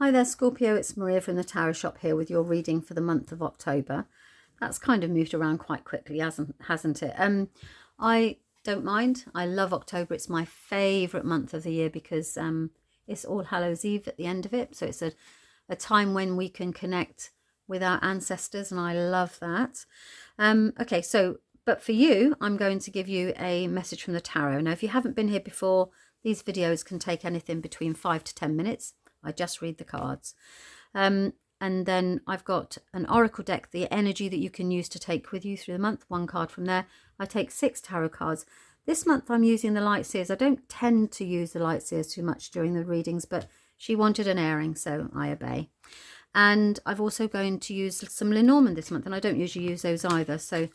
Hi there, Scorpio. It's Maria from the Tarot Shop here with your reading for the month of October. That's kind of moved around quite quickly, hasn't it? I don't mind. I love October. It's my favourite month of the year because it's All Hallows Eve at the end of it. So it's a time when we can connect with our ancestors, and I love that. Okay, so, but for you, I'm going to give you a message from the tarot. Now, if you haven't been here before, these videos can take anything between 5 to 10 minutes. I just read the cards. And then I've got an oracle deck, the energy that you can use to take with you through the month. One card from there. I take 6 tarot cards. This month I'm using the light seers. I don't tend to use the light seers too much during the readings, but she wanted an airing, so I obey. And I've also going to use some Lenormand this month, and I don't usually use those either. So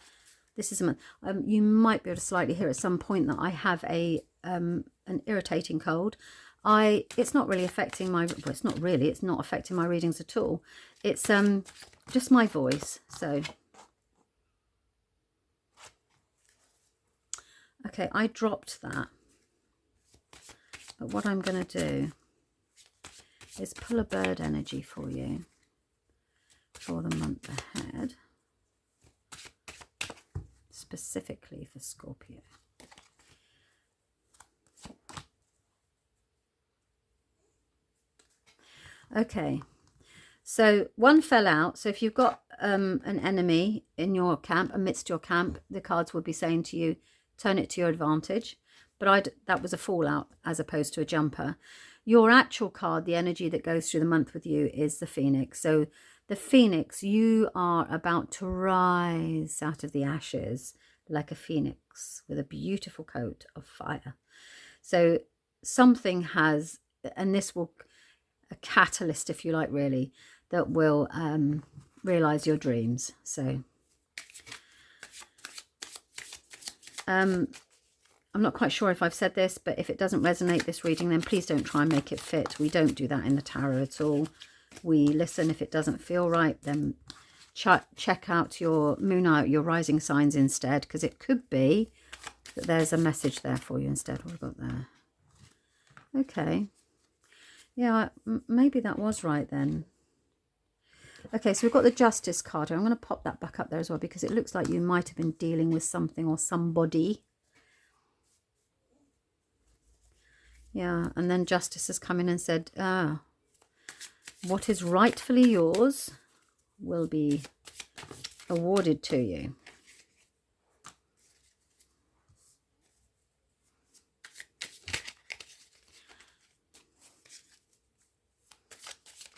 this is a month. You might be able to slightly hear at some point that I have an irritating cold. It's not really affecting my, well, it's not affecting my readings at all. It's just my voice. So okay, I dropped that, but what I'm going to do is pull a bird energy for you for the month ahead, specifically for Scorpio. Okay, so one fell out. So if you've got an enemy in your camp, amidst your camp, the cards would be saying to you, turn it to your advantage. But that was a fallout as opposed to a jumper. Your actual card, the energy that goes through the month with you, is the Phoenix. So the Phoenix, you are about to rise out of the ashes like a phoenix with a beautiful coat of fire. So something has, and this will, a catalyst, if you like, really, that will realize your dreams. So I'm not quite sure if I've said this, but if it doesn't resonate, this reading, then please don't try and make it fit. We don't do that in the tarot at all. We listen. If it doesn't feel right, then check out your moon, out your rising signs instead, because it could be that there's a message there for you instead. What have we got there? Okay. Yeah, maybe that was right then. Okay, so we've got the Justice card. I'm going to pop that back up there as well, because it looks like you might have been dealing with something or somebody. Yeah, and then Justice has come in and said, what is rightfully yours will be awarded to you.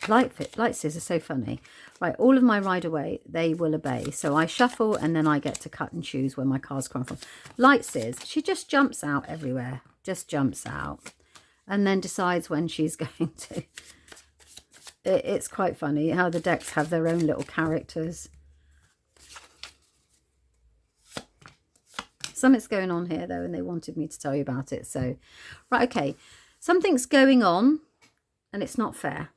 Light seers are so funny. Right, all of my Rider-Waite, they will obey. So I shuffle and then I get to cut and choose where my cards come from. Light seers, she just jumps out everywhere. Just jumps out. And then decides when she's going to. It's quite funny how the decks have their own little characters. Something's going on here though, and they wanted me to tell you about it. So, right, okay. Something's going on and it's not fair.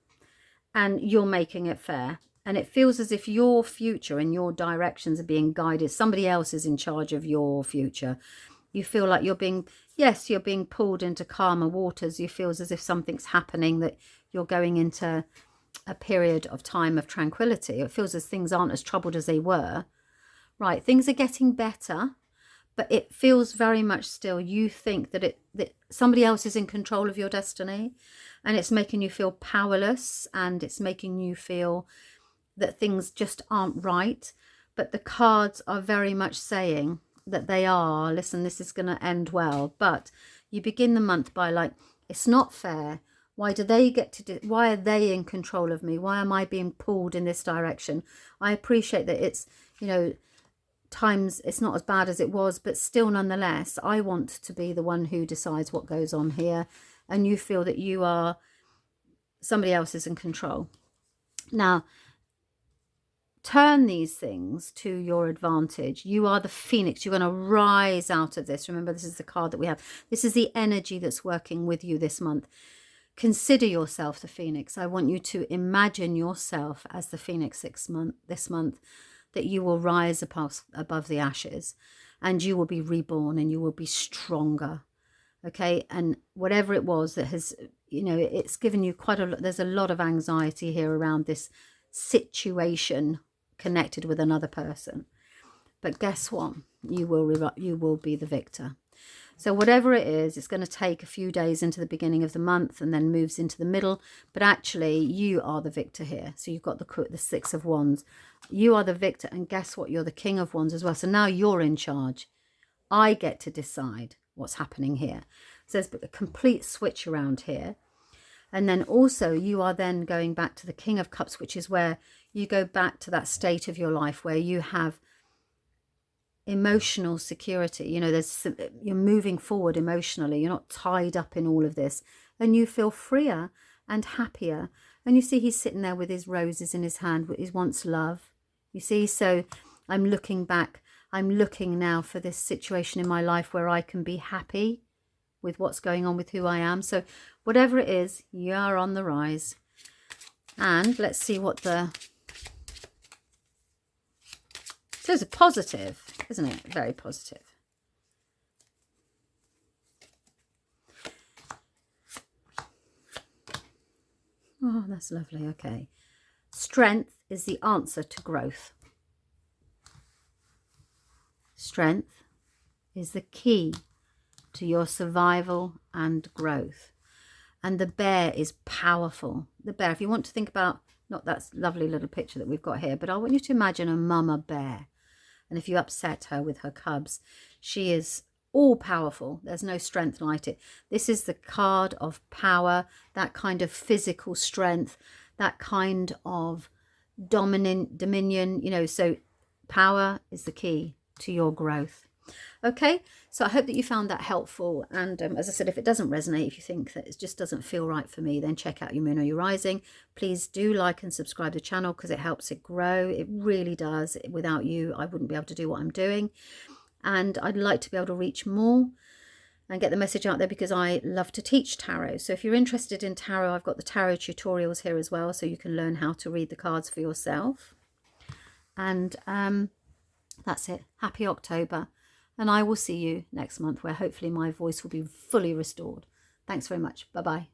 And you're making it fair. And it feels as if your future and your directions are being guided. Somebody else is in charge of your future. You feel like you're being, yes, you're being pulled into calmer waters. You feel as if something's happening, that you're going into a period of time of tranquility. It feels as things aren't as troubled as they were. Right, things are getting better, but it feels very much still, you think that somebody else is in control of your destiny, and it's making you feel powerless, and it's making you feel that things just aren't right. But the cards are very much saying that they are. Listen, this is going to end well. But you begin the month by like, it's not fair. Why do they get to do, why are they in control of me? Why am I being pulled in this direction? I appreciate that it's, you know, times it's not as bad as it was, but still nonetheless, I want to be the one who decides what goes on here. And you feel that you are, somebody else is in control. Now, turn these things to your advantage. You are the Phoenix. You're going to rise out of this. Remember, this is the card that we have. This is the energy that's working with you this month. Consider yourself the Phoenix. I want you to imagine yourself as the Phoenix this month, that you will rise above the ashes, and you will be reborn, and you will be stronger. Okay, and whatever it was that has, you know, it's given you quite a lot. There's a lot of anxiety here around this situation connected with another person. But guess what? You will be the victor. So whatever it is, it's going to take a few days into the beginning of the month and then moves into the middle. But actually, you are the victor here. So you've got the Six of Wands. You are the victor. And guess what? You're the King of Wands as well. So now you're in charge. I get to decide what's happening here. So there's a complete switch around here. And then also you are then going back to the King of Cups, which is where you go back to that state of your life where you have emotional security. You know, you're moving forward emotionally. You're not tied up in all of this, and you feel freer and happier. And you see he's sitting there with his roses in his hand, he wants love, you see. So I'm looking back, I'm looking now for this situation in my life where I can be happy with what's going on with who I am. So whatever it is, you are on the rise. And let's see what the... So it's a positive, isn't it? Very positive. Oh, that's lovely. Okay. Strength is the answer to growth. Strength is the key to your survival and growth. And the bear is powerful. The bear, if you want to think about, not that lovely little picture that we've got here, but I want you to imagine a mama bear. And if you upset her with her cubs, she is all powerful. There's no strength like it. This is the card of power, that kind of physical strength, that kind of dominion, you know. So power is the key to your growth. Okay, so I hope that you found that helpful. And as I said, if it doesn't resonate, if you think that it just doesn't feel right for me, then check out your moon or your rising. Please do like and subscribe to the channel because it helps it grow. It really does. Without you, I wouldn't be able to do what I'm doing. And I'd like to be able to reach more and get the message out there because I love to teach tarot. So if you're interested in tarot, I've got the tarot tutorials here as well, so you can learn how to read the cards for yourself. And that's it. Happy October. And I will see you next month where hopefully my voice will be fully restored. Thanks very much. Bye-bye.